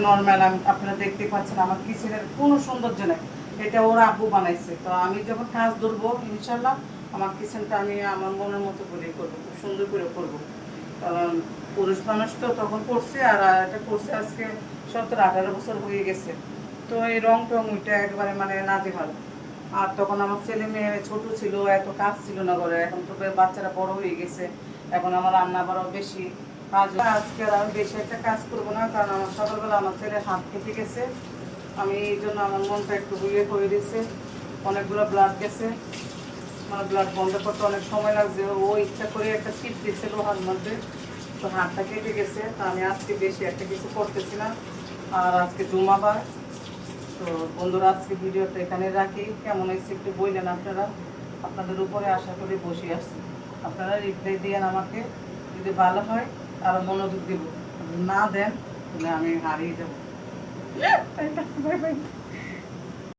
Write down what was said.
Normal আপনারা দেখতে পাচ্ছেন আমার কিচেনের কোনো সৌন্দর্য নেই, এটা ওর আব্বু বানাইছে। তো আমি যখন কাজ ধরবো ইনশাল্লাহ আমার কিচেনটা আমি আমার মনের মতো করে করবো, খুব সুন্দর করে করবো। কারণ পুরুষ মানুষ তো তখন করছে, আর এটা করছে আজকে 17-18 বছর হয়ে গেছে। তো এই রং টং ওইটা একবারে মানে নাজেহাল। আর তখন আমার ছেলে মেয়ে ছোট ছিল, এত কাজ ছিল না ঘরে। এখন তো বাচ্চারা বড় হয়ে গেছে, এখন আমার রান্না বাড়াও বেশি কাজ। আজকে আর আমি বেশি একটা কাজ করবো না, কারণ আমার সকালবেলা আমার ছেলে হাত কেটে গেছে। আমি এই জন্য আমার মনটা একটু ইয়ে হয়ে দিয়েছে, অনেকগুলো ব্লাড গেছে, মানে ব্লাড বন্ধ করতে অনেক সময় লাগছে। ও ইচ্ছা করে একটা টিপ দিয়েছিল হাত মধ্যে, তো হাতটা কেটে গেছে। তো আমি আজকে বেশি একটা কিছু করতেছি না। আর আজকে জুমাবার। তো বন্ধুরা আজকে ভিডিওটা এখানে রাখি। কেমন হয়েছে একটু বললেন আপনারা, আপনাদের উপরে আশা করি বসে আসছি। আপনারা রিপ্লাই দিয়েন আমাকে, যদি ভালো হয় আরও মনোযোগ দিব, যদি না দেন তাহলে আমি হারিয়ে যাবো। Bye bye.